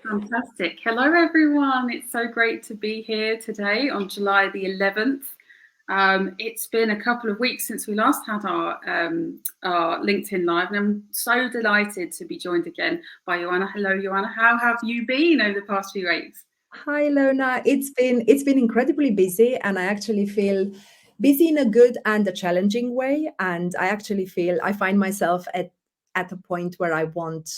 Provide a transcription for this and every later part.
Fantastic. Hello, everyone. It's so great to be here today on July the 11th. It's been a couple of weeks since we last had our LinkedIn Live, and I'm so delighted to be joined again by Ioana. Hello, Ioana. How have you been over the past few weeks? Hi, Ilona. It's been incredibly busy, and I actually feel busy in a good and a challenging way. And I find myself at a point where I want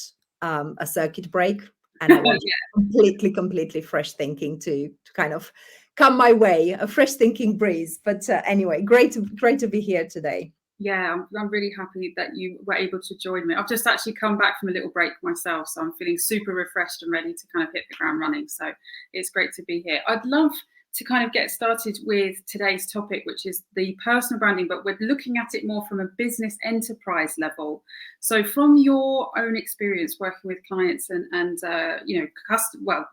a circuit break, and I want completely fresh thinking to kind of come my way, a fresh thinking breeze. But anyway, great to be here today. Yeah, I'm really happy that you were able to join me. I've just actually come back from a little break myself, so I'm feeling super refreshed and ready to kind of hit the ground running. So it's great to be here. I'd love to kind of get started with today's topic, which is the personal branding, but we're looking at it more from a business enterprise level. So from your own experience working with clients and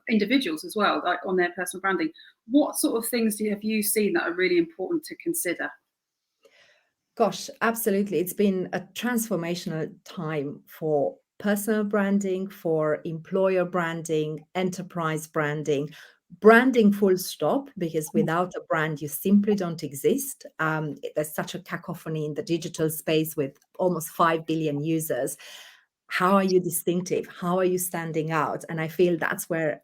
individuals as well, like on their personal branding, what sort of things have you seen that are really important to consider? Gosh, absolutely. It's been a transformational time for personal branding, for employer branding, enterprise branding full stop, because without a brand, you simply don't exist. There's such a cacophony in the digital space with almost 5 billion users. How are you distinctive? How are you standing out? And I feel that's where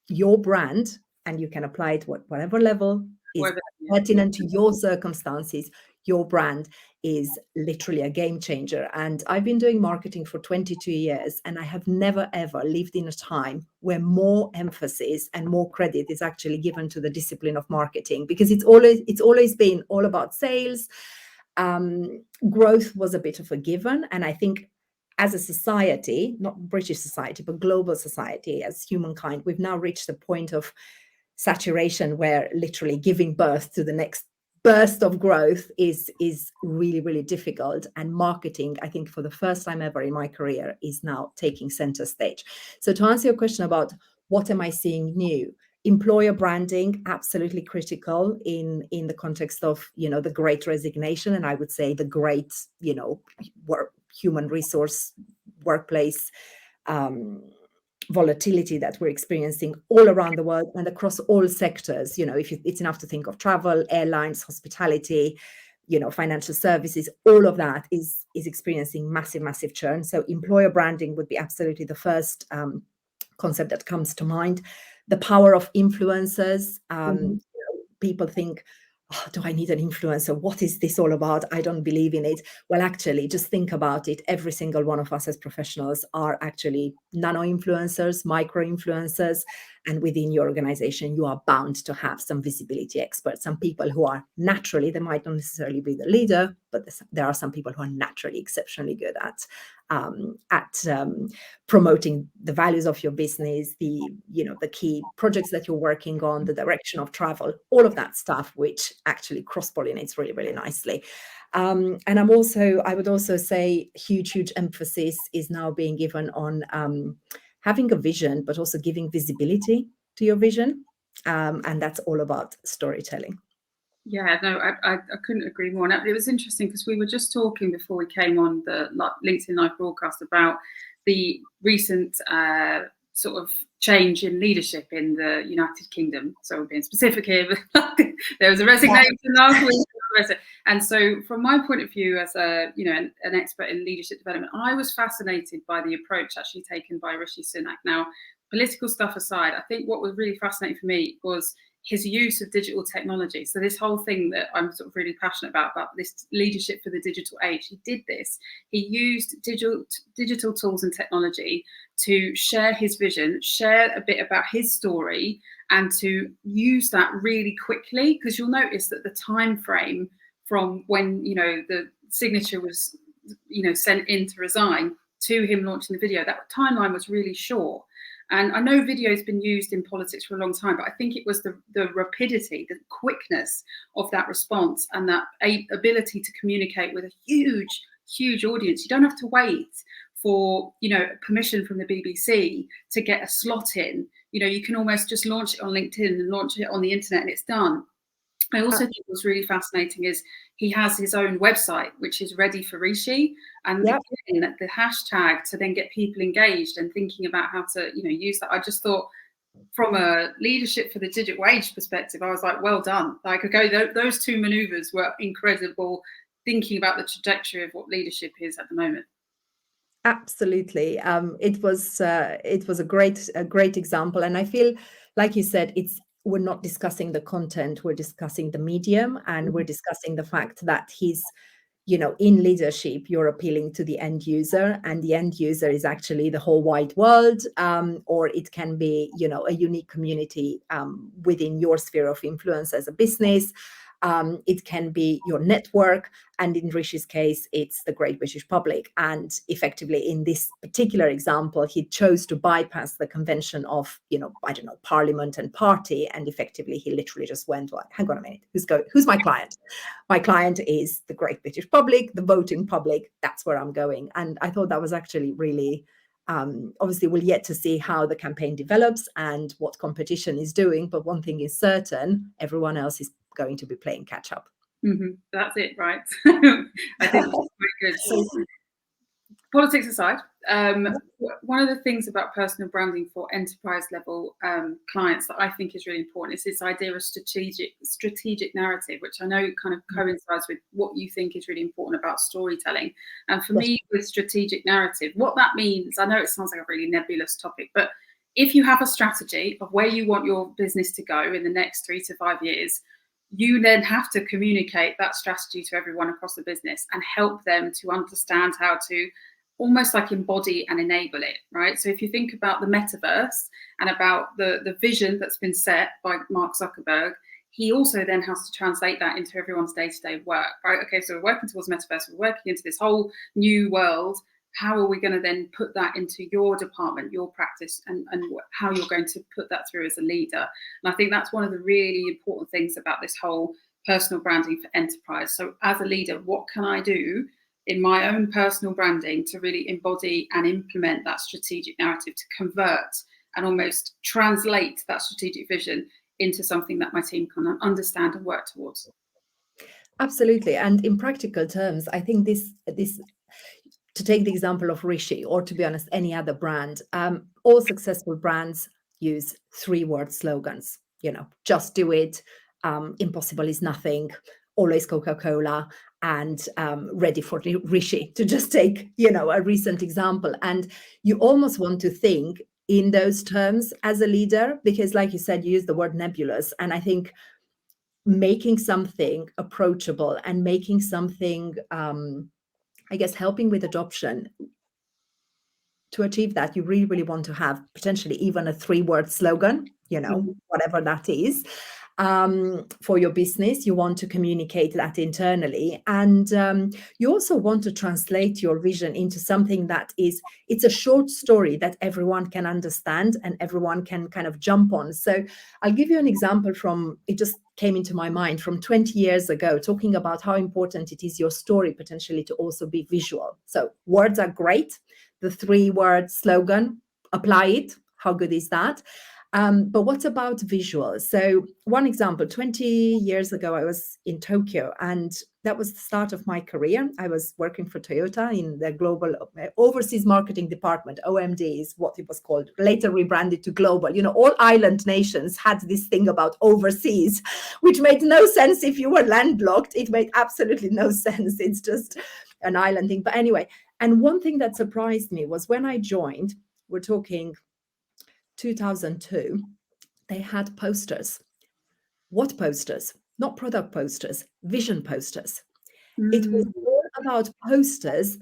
your brand, and you can apply it whatever level is pertinent to your circumstances, your brand is literally a game changer. And I've been doing marketing for 22 years, and I have never, ever lived in a time where more emphasis and more credit is actually given to the discipline of marketing, because it's always been all about sales. Growth was a bit of a given. And I think as a society, not British society, but global society, as humankind, we've now reached a point of saturation where literally giving birth to the next burst of growth is really, really difficult. And marketing, I think for the first time ever in my career, is now taking center stage. So to answer your question about what am I seeing new, employer branding, absolutely critical in the context of, the great resignation. And I would say the great, human resource workplace volatility that we're experiencing all around the world and across all sectors. If it's enough to think of travel, airlines, hospitality, financial services, all of that is experiencing massive churn. So employer branding would be absolutely the first concept that comes to mind. The power of influencers. People think, oh, do I need an influencer? What is this all about? I don't believe in it. Well, actually, just think about it. Every single one of us as professionals are actually nano influencers, micro influencers. And within your organization, you are bound to have some visibility experts, some people who are naturally, they might not necessarily be the leader, but there are some people who are naturally exceptionally good at promoting the values of your business, the key projects that you're working on, the direction of travel, all of that stuff, which actually cross-pollinates really, really nicely. And I would also say huge emphasis is now being given on having a vision, but also giving visibility to your vision. And that's all about storytelling. Yeah, no, I couldn't agree more. And it was interesting because we were just talking before we came on the LinkedIn Live broadcast about the recent sort of change in leadership in the United Kingdom. So we're being specific here, but there was a resignation last week. And so from my point of view as an expert in leadership development, I was fascinated by the approach actually taken by Rishi Sunak. Now, political stuff aside, I think what was really fascinating for me was his use of digital technology. So this whole thing that I'm sort of really passionate about this leadership for the digital age, he did this. He used digital tools and technology to share his vision, share a bit about his story, and to use that really quickly, because you'll notice that the time frame from when the signature was sent in to resign to him launching the video, that timeline was really short. And I know video has been used in politics for a long time, but I think it was the rapidity, the quickness of that response, and that ability to communicate with a huge audience. You don't have to wait for permission from the BBC to get a slot in. You can almost just launch it on LinkedIn and launch it on the internet, and it's done. I also think what's really fascinating is he has his own website, which is ready for Rishi, and again, the hashtag to then get people engaged and thinking about how to, use that. I just thought, from a leadership for the digital age perspective, I was like, well done. Like, those two maneuvers were incredible, thinking about the trajectory of what leadership is at the moment. Absolutely. It was a great example. And I feel, like you said, we're not discussing the content, we're discussing the medium, and we're discussing the fact that in leadership, you're appealing to the end user, and the end user is actually the whole wide world, or it can be, a unique community within your sphere of influence as a business. It can be your network, and in Rishi's case, it's the great British public. And effectively, in this particular example, he chose to bypass the convention of, parliament and party, and effectively, he literally just went, like, hang on a minute, who's my client? My client is the great British public, the voting public. That's where I'm going. And I thought that was actually really, obviously, we'll yet to see how the campaign develops and what competition is doing. But one thing is certain, everyone else is going to be playing catch up. That's it, right? I think that's very good. So, politics aside, one of the things about personal branding for enterprise level clients that I think is really important is this idea of strategic narrative, which I know kind of coincides with what you think is really important about storytelling. And for me, with strategic narrative, what that means, I know it sounds like a really nebulous topic, but if you have a strategy of where you want your business to go in the next 3 to 5 years, you then have to communicate that strategy to everyone across the business and help them to understand how to almost like embody and enable it, right? So if you think about the metaverse and about the vision that's been set by Mark Zuckerberg, he also then has to translate that into everyone's day-to-day work, right? Okay, so we're working towards metaverse, we're working into this whole new world. How are we going to then put that into your department, your practice, and how you're going to put that through as a leader? And I think that's one of the really important things about this whole personal branding for enterprise. So as a leader, what can I do in my own personal branding to really embody and implement that strategic narrative, to convert and almost translate that strategic vision into something that my team can understand and work towards? Absolutely. And in practical terms, I think this to take the example of Rishi, or to be honest, any other brand, all successful brands use 3-word slogans. Just do it, impossible is nothing, always Coca-Cola, and ready for Rishi, to just take, a recent example. And you almost want to think in those terms as a leader, because like you said, you use the word nebulous. And I think making something approachable and making something, I guess, helping with adoption, to achieve that, you really, really want to have potentially even a 3-word slogan, whatever that is, for your business. You want to communicate that internally. And you also want to translate your vision into something that it's a short story that everyone can understand and everyone can kind of jump on. So I'll give you an example it just came into my mind from 20 years ago, talking about how important it is, your story potentially, to also be visual. So words are great. The 3-word slogan, apply it. How good is that? But what about visuals? So one example, 20 years ago, I was in Tokyo, and that was the start of my career. I was working for Toyota in the global overseas marketing department. OMD is what it was called, later rebranded to global. All island nations had this thing about overseas, which made no sense if you were landlocked. It made absolutely no sense. It's just an island thing. But anyway, and one thing that surprised me was when I joined, we're talking 2002, they had posters. What posters? Not product posters, vision posters. It was all about posters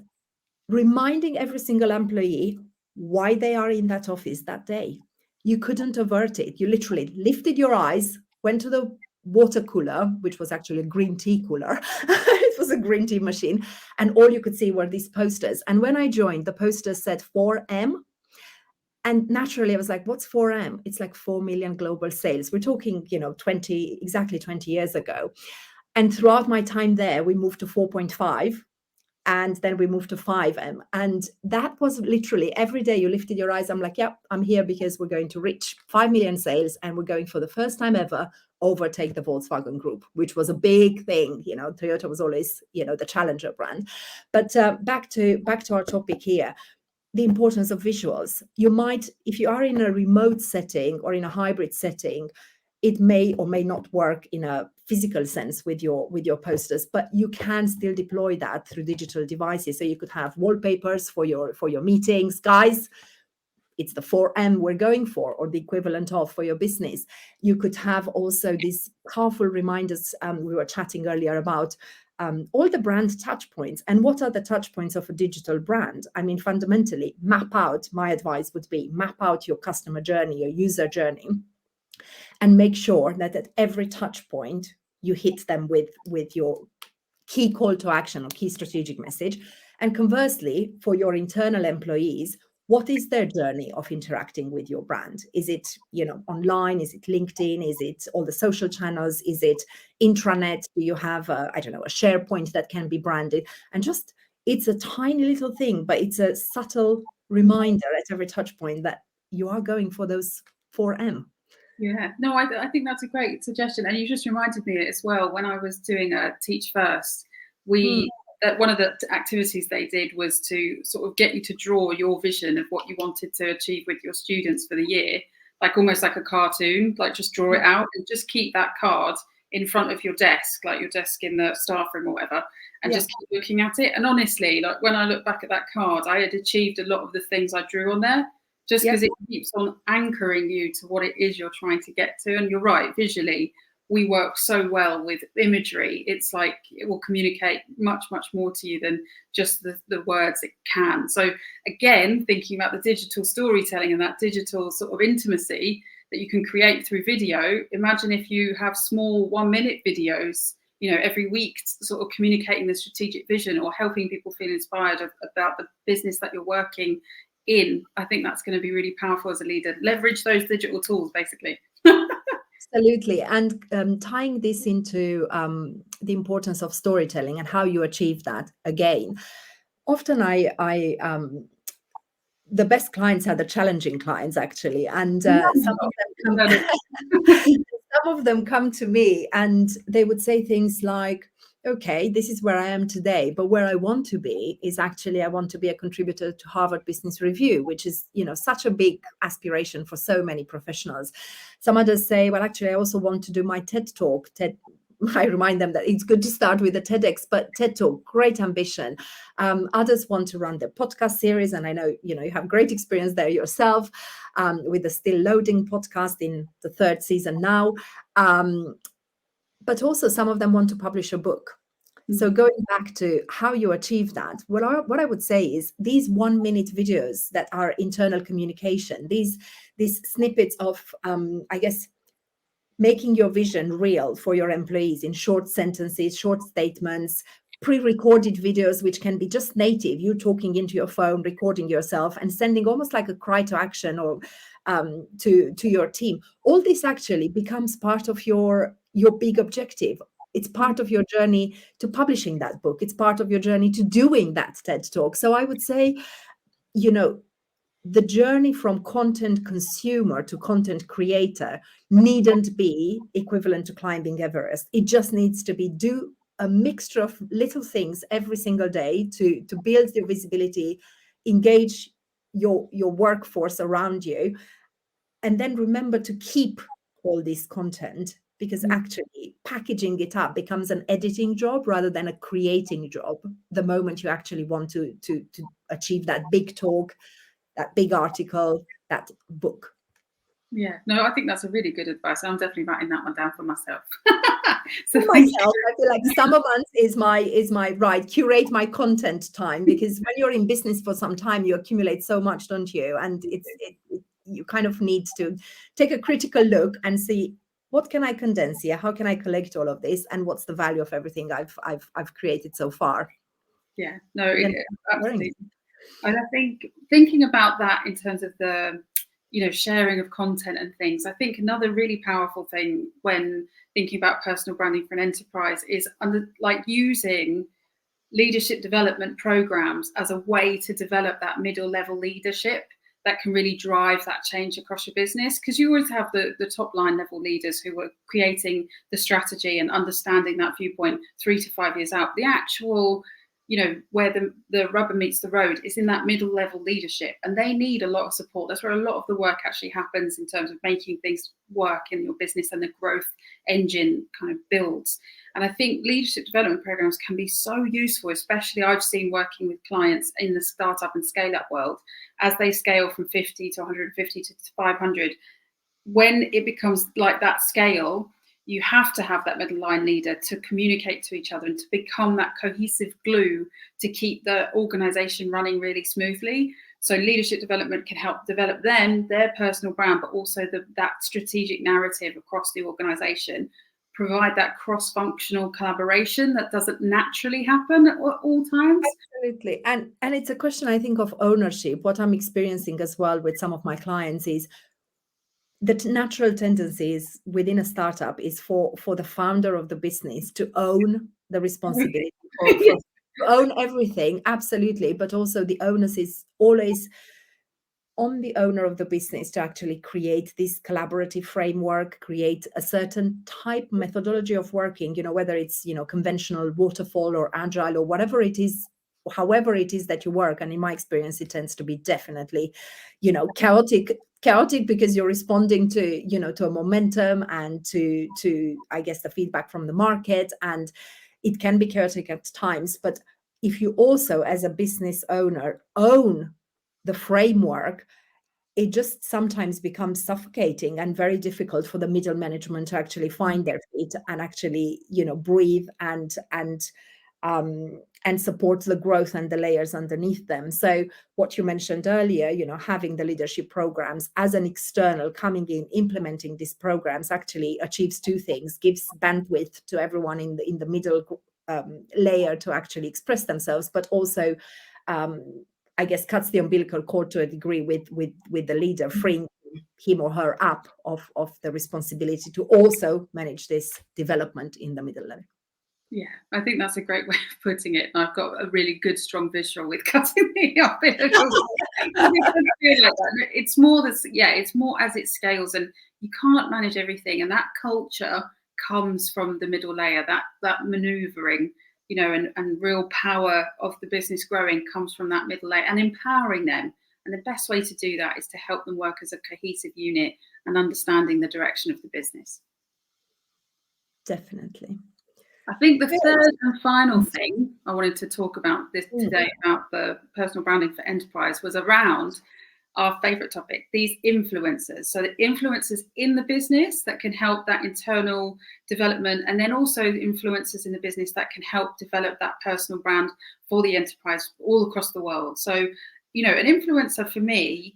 reminding every single employee why they are in that office that day. You couldn't avert it. You literally lifted your eyes, went to the water cooler, which was actually a green tea cooler. It was a green tea machine. And all you could see were these posters. And when I joined, the posters said 4M. And naturally, I was like, what's 4M? It's like 4 million global sales. We're talking, exactly 20 years ago. And throughout my time there, we moved to 4.5. And then we moved to 5M. And that was literally every day you lifted your eyes. I'm like, yeah, I'm here because we're going to reach 5 million sales. And we're going for the first time ever overtake the Volkswagen Group, which was a big thing. You know, Toyota was always, you know, the challenger brand. But back to our topic here, the importance of visuals. You might, if you are in a remote setting or in a hybrid setting, it may or may not work in a physical sense with your posters, but you can still deploy that through digital devices. So you could have wallpapers for your meetings, guys. It's the 4M we're going for, or the equivalent of, for your business. You could have also these powerful reminders. We were chatting earlier about all the brand touch points. And what are the touch points of a digital brand? I mean, fundamentally, map out, my advice would be, map out your customer journey, your user journey, and make sure that at every touch point you hit them with your key call to action or key strategic message. And conversely, for your internal employees, what is their journey of interacting with your brand? Is it, you know, online? Is it LinkedIn? Is it all the social channels? Is it intranet? Do you have a SharePoint that can be branded? And just, it's a tiny little thing, but it's a subtle reminder at every touch point that you are going for those 4M. Yeah, no, I think that's a great suggestion. And you just reminded me as well, when I was doing a Teach First, one of the activities they did was to sort of get you to draw your vision of what you wanted to achieve with your students for the year, like almost like a cartoon, like just draw it out and just keep that card in front of your desk, like your desk in the staff room or whatever, and just keep looking at it. And honestly, like when I look back at that card, I had achieved a lot of the things I drew on there, just because it keeps on anchoring you to what it is you're trying to get to. And you're right, visually, we work so well with imagery. It's like it will communicate much, much more to you than just the words it can. So again, thinking about the digital storytelling and that digital sort of intimacy that you can create through video, imagine if you have small 1-minute videos, you know, every week, sort of communicating the strategic vision or helping people feel inspired about the business that you're working in. I think that's going to be really powerful as a leader. Leverage those digital tools, basically. Absolutely. And tying this into the importance of storytelling and how you achieve that, again, often I the best clients are the challenging clients, actually. And some of them come to me and they would say things like, okay, this is where I am today, but where I want to be is actually, I want to be a contributor to Harvard Business Review, which is, you know, such a big aspiration for so many professionals. Some others say, well, actually, I also want to do my TED Talk. I remind them that it's good to start with the TEDx, but TED Talk, great ambition. Others want to run their podcast series, and I know, you know, you have great experience there yourself with the Still Loading podcast in the 3rd season now. But also some of them want to publish a book. So going back to how you achieve that, what I would say is these 1-minute videos that are internal communication, these snippets of, I guess, making your vision real for your employees in short sentences, short statements, pre-recorded videos, which can be just native, you talking into your phone, recording yourself and sending almost like a cry to action or to your team. All this actually becomes part of your big objective. It's part of your journey to publishing that book. It's part of your journey to doing that TED Talk. So I would say, you know, the journey from content consumer to content creator needn't be equivalent to climbing Everest. It just needs to be do a mixture of little things every single day to build your visibility, engage your workforce around you, and then remember to keep all this content, because actually packaging it up becomes an editing job rather than a creating job the moment you actually want to achieve that big talk, that big article, that book. Yeah, no, I think that's a really good advice. I'm definitely writing that one down for myself. So for myself, I feel like summer months is my right, curate my content time, because when you're in business for some time, you accumulate so much, don't you? And you kind of need to take a critical look and see, what can I condense here? How can I collect all of this? And what's the value of everything I've created so far? Yeah, no, absolutely. And I think thinking about that in terms of the, you know, sharing of content and things, I think another really powerful thing when thinking about personal branding for an enterprise is like using leadership development programs as a way to develop that middle level leadership that can really drive that change across your business. Because you always have the top line level leaders who are creating the strategy and understanding that viewpoint 3 to 5 years out. The actual, where the rubber meets the road is in that middle level leadership, and they need a lot of support. That's where a lot of the work actually happens in terms of making things work in your business, and the growth engine kind of builds. And I think leadership development programs can be so useful, especially I've seen working with clients in the startup and scale up world as they scale from 50 to 150 to 500. When it becomes like that scale, you have to have that middle line leader to communicate to each other and to become that cohesive glue to keep the organization running really smoothly. So leadership development can help develop them, their personal brand, but also that strategic narrative across the organization, provide that cross-functional collaboration that doesn't naturally happen at all times. Absolutely. And it's a question, I think, of ownership. What I'm experiencing as well with some of my clients is the natural tendencies within a startup is for the founder of the business to own the responsibility, to own everything, absolutely. But also the onus is always on the owner of the business to actually create this collaborative framework, create a certain type methodology of working, whether it's, conventional waterfall or agile or whatever it is, however it is that you work. And in my experience, it tends to be definitely, chaotic because you're responding to, to a momentum and to, I guess, the feedback from the market. And it can be chaotic at times. But if you also, as a business owner, own the framework, it just sometimes becomes suffocating and very difficult for the middle management to actually find their feet and actually, breathe and support the growth and the layers underneath them. So what you mentioned earlier, having the leadership programs as an external coming in, implementing these programs actually achieves two things: gives bandwidth to everyone in the middle layer to actually express themselves, but also I guess cuts the umbilical cord to a degree with the leader, freeing him or her up of the responsibility to also manage this development in the middle level. Yeah, I think that's a great way of putting it. And I've got a really good, strong visual with cutting the umbilical cord. It's more this, it's more as it scales, and you can't manage everything. And that culture comes from the middle layer, that maneuvering, and real power of the business growing comes from that middle layer and empowering them. And the best way to do that is to help them work as a cohesive unit and understanding the direction of the business. Definitely. I think the third and final thing I wanted to talk about this today about the personal branding for enterprise was around our favorite topic, these influencers. So the influencers in the business that can help that internal development, and then also the influencers in the business that can help develop that personal brand for the enterprise all across the world. So, an influencer for me,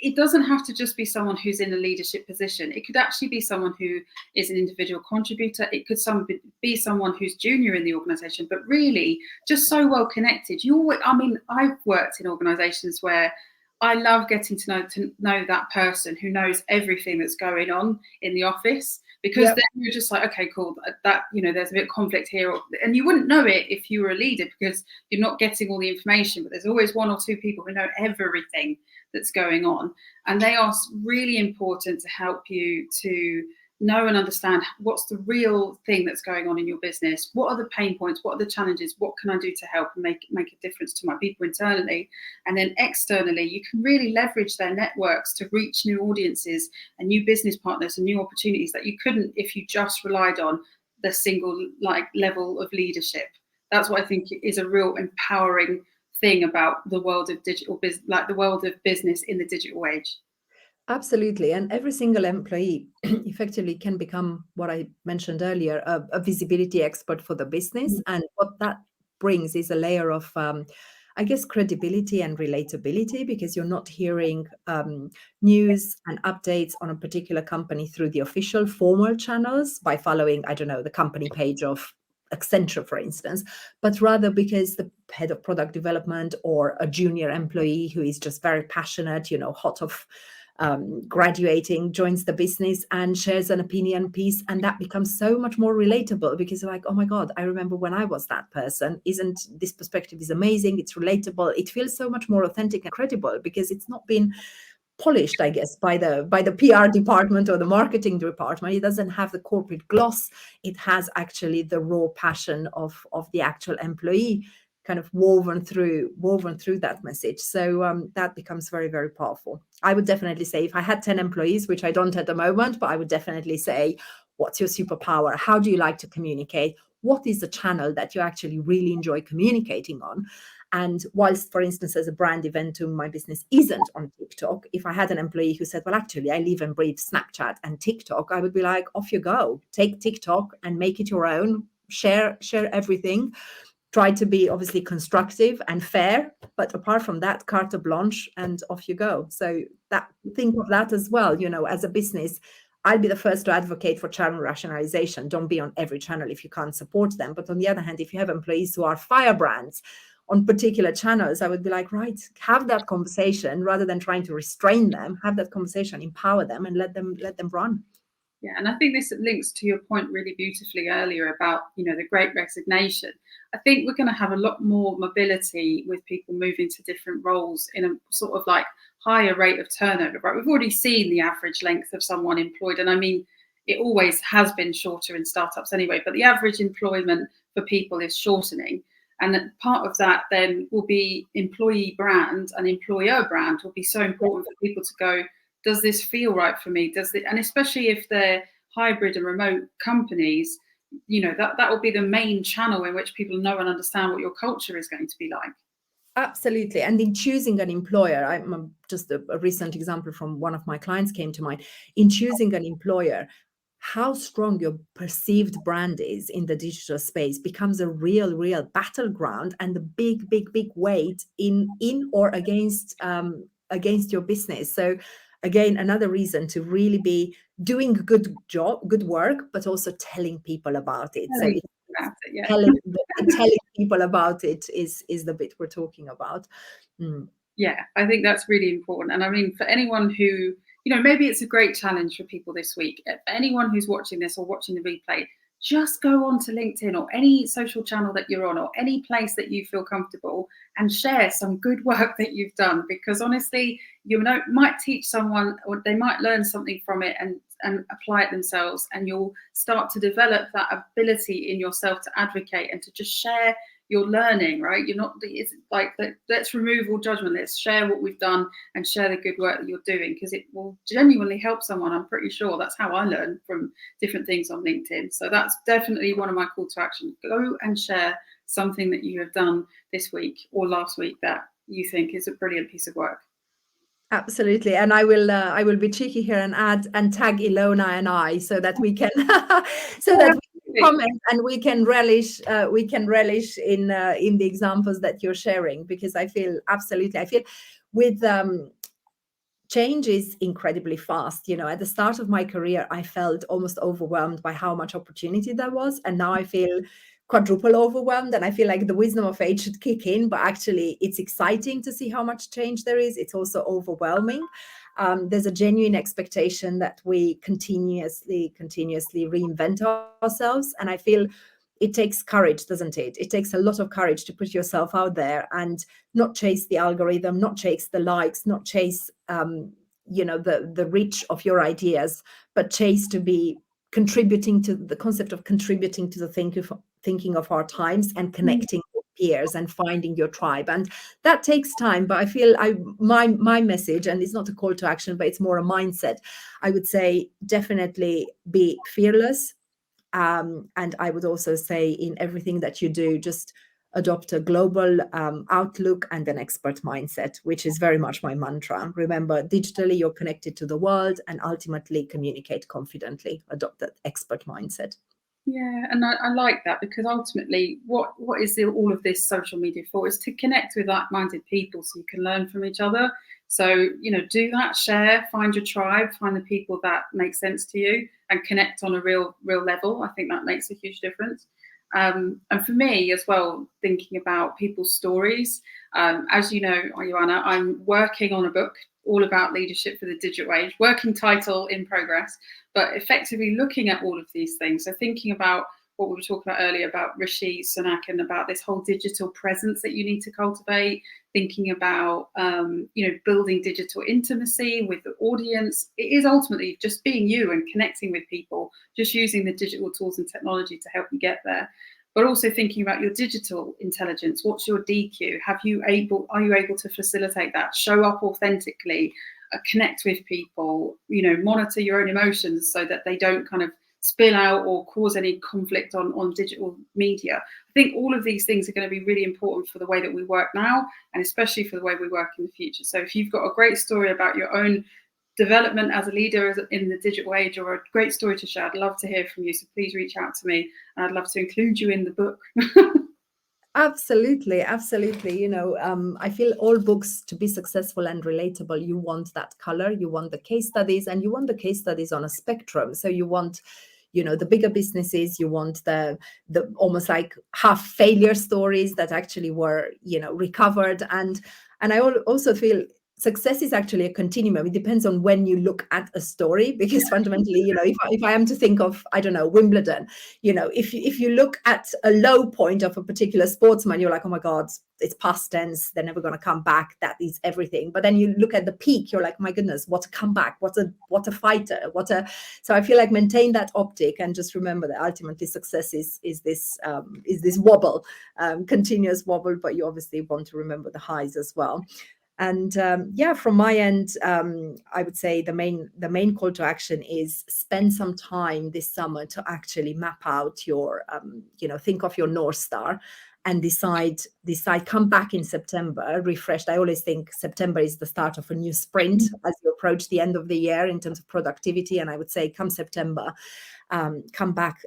it doesn't have to just be someone who's in a leadership position. It could actually be someone who is an individual contributor. It could be someone who's junior in the organization, but really just so well connected. I've worked in organizations where I love getting to know that person who knows everything that's going on in the office, because then you're just like, okay, cool, that, there's a bit of conflict here. And you wouldn't know it if you were a leader because you're not getting all the information, but there's always one or two people who know everything that's going on. And they are really important to help you to know and understand what's the real thing that's going on in your business. What are the pain points? What are the challenges? What can I do to help and make a difference to my people internally? And then externally, you can really leverage their networks to reach new audiences and new business partners and new opportunities that you couldn't if you just relied on the single level of leadership. That's what I think is a real empowering thing about the world of digital business, the world of business in the digital age. Absolutely. And every single employee effectively can become, what I mentioned earlier, a visibility expert for the business. And what that brings is a layer of, I guess, credibility and relatability, because you're not hearing news and updates on a particular company through the official formal channels by following, I don't know, the company page of Accenture, for instance, but rather because the head of product development or a junior employee who is just very passionate, hot off graduating, joins the business and shares an opinion piece, and that becomes so much more relatable because you're like, oh my God, I remember when I was that person. Isn't this perspective is amazing? It's relatable. It feels so much more authentic and credible because it's not been polished, I guess, by the PR department or the marketing department. It doesn't have the corporate gloss. It has actually the raw passion of the actual employee kind of woven through that message. So that becomes very, very powerful. I would definitely say if I had 10 employees, which I don't at the moment, but I would definitely say, what's your superpower? How do you like to communicate? What is the channel that you actually really enjoy communicating on? And whilst, for instance, as a brand Eventum, my business isn't on TikTok, if I had an employee who said, well, actually, I live and breathe Snapchat and TikTok, I would be like, off you go. Take TikTok and make it your own. Share everything. Try to be obviously constructive and fair, but apart from that, carte blanche and off you go. So think of that as well, as a business. I'll be the first to advocate for channel rationalization. Don't be on every channel if you can't support them. But on the other hand, if you have employees who are firebrands on particular channels, I would be like, right, have that conversation rather than trying to restrain them. Have that conversation, empower them, and let them run. Yeah, and I think this links to your point really beautifully earlier about, the Great Resignation. I think we're going to have a lot more mobility with people moving to different roles in a sort of like higher rate of turnover, right? We've already seen the average length of someone employed. And I mean, it always has been shorter in startups anyway, but the average employment for people is shortening. And part of that then will be employee brand and employer brand will be so important for people to go, does this feel right for me? And especially if they're hybrid and remote companies, that will be the main channel in which people know and understand what your culture is going to be like. Absolutely. And in choosing an employer, just a recent example from one of my clients came to mind. In choosing an employer, how strong your perceived brand is in the digital space becomes a real battleground and the big weight in or against your business. So again, another reason to really be doing good work, but also telling people about it. Telling people about it is the bit we're talking about. Yeah, I think that's really important. And I mean, for anyone who, maybe it's a great challenge for people this week. For anyone who's watching this or watching the replay, just go on to LinkedIn or any social channel that you're on or any place that you feel comfortable and share some good work that you've done. Because honestly, might teach someone or they might learn something from it and apply it themselves. And you'll start to develop that ability in yourself to advocate and to just share your learning, right? It's like, let's remove all judgment. Let's share what we've done and share the good work that you're doing because it will genuinely help someone. I'm pretty sure that's how I learn from different things on LinkedIn. So that's definitely one of my call to action. Go and share something that you have done this week or last week that you think is a brilliant piece of work. Absolutely, and I will be cheeky here and add and tag Ilona and I so that we can we comment and we can relish in the examples that you're sharing, because I feel with change is incredibly fast. At the start of my career, I felt almost overwhelmed by how much opportunity there was, and now I feel quadruple overwhelmed, and I feel like the wisdom of age should kick in, but actually it's exciting to see how much change there is. It's also overwhelming. There's a genuine expectation that we continuously reinvent ourselves, and I feel it takes courage, doesn't it? It takes a lot of courage to put yourself out there and not chase the algorithm, not chase the likes, not chase the reach of your ideas, but chase to be contributing to the concept of contributing to the thinking of our times and connecting with peers and finding your tribe. And that takes time, but I feel my message, and it's not a call to action, but it's more a mindset. I would say definitely be fearless. And I would also say in everything that you do, just adopt a global outlook and an expert mindset, which is very much my mantra. Remember, digitally, you're connected to the world, and ultimately communicate confidently. Adopt that expert mindset. Yeah, and I like that, because ultimately what is all of this social media for is to connect with like-minded people so you can learn from each other. So, do that, share, find your tribe, find the people that make sense to you and connect on a real level. I think that makes a huge difference. And for me as well, thinking about people's stories, As you know, Ioana, I'm working on a book all about leadership for the digital age, working title in progress, but effectively looking at all of these things. So thinking about what we were talking about earlier about Rishi Sunak and about this whole digital presence that you need to cultivate, thinking about, building digital intimacy with the audience. It is ultimately just being you and connecting with people, just using the digital tools and technology to help you get there. But also thinking about your digital intelligence. What's your DQ? Are you able to facilitate that? Show up authentically, connect with people, monitor your own emotions so that they don't kind of spill out or cause any conflict on digital media. I think all of these things are going to be really important for the way that we work now, and especially for the way we work in the future. So if you've got a great story about your own development as a leader in the digital age, or a great story to share, I'd love to hear from you. So please reach out to me, and I'd love to include you in the book. Absolutely. I feel all books, to be successful and relatable, you want that color, you want the case studies, and you want the case studies on a spectrum. So you want, the bigger businesses, you want the almost like half failure stories that actually were, recovered. And I also feel success is actually a continuum. It depends on when you look at a story, because fundamentally, if I am to think of, I don't know, Wimbledon, if you look at a low point of a particular sportsman, you're like, oh my God, it's past tense, they're never going to come back, that is everything. But then you look at the peak, you're like, my goodness, what a comeback, what a fighter, so I feel like maintain that optic and just remember that ultimately success is this wobble, continuous wobble, but you obviously want to remember the highs as well. And from my end, I would say the main call to action is spend some time this summer to actually map out your, think of your North Star and decide, come back in September, refreshed. I always think September is the start of a new sprint as you approach the end of the year in terms of productivity. And I would say come September, come back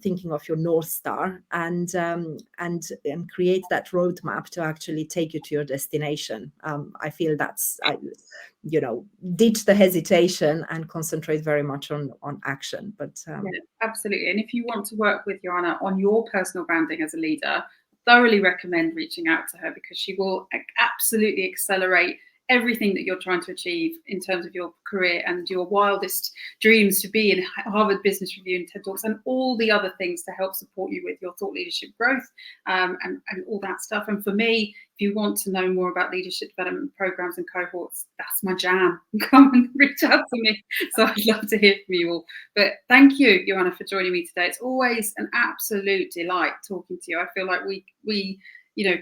thinking of your North Star and create that roadmap to actually take you to your destination. I feel that's, ditch the hesitation and concentrate very much on action. But yeah, absolutely. And if you want to work with Ioana on your personal branding as a leader, thoroughly recommend reaching out to her, because she will absolutely accelerate everything that you're trying to achieve in terms of your career and your wildest dreams to be in Harvard Business Review and TED Talks and all the other things to help support you with your thought leadership growth, and all that stuff. And for me, if you want to know more about leadership development programs and cohorts, that's my jam. Come and reach out to me. So I'd love to hear from you all. But thank you, Ioana, for joining me today. It's always an absolute delight talking to you. I feel like we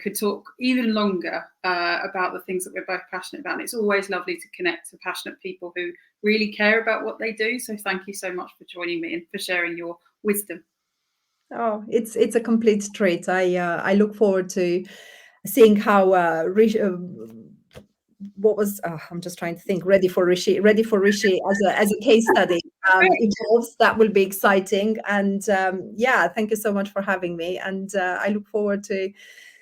could talk even longer about the things that we're both passionate about. And it's always lovely to connect to passionate people who really care about what they do. So thank you so much for joining me and for sharing your wisdom. Oh, it's a complete treat. I look forward to seeing how what was I'm just trying to think. Ready for Rishi as a case study evolves. That will be exciting. And thank you so much for having me. And I look forward to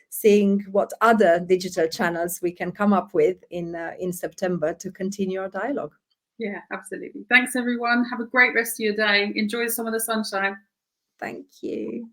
seeing what other digital channels we can come up with in September to continue our dialogue. Yeah, absolutely. Thanks, everyone. Have a great rest of your day. Enjoy some of the sunshine. Thank you.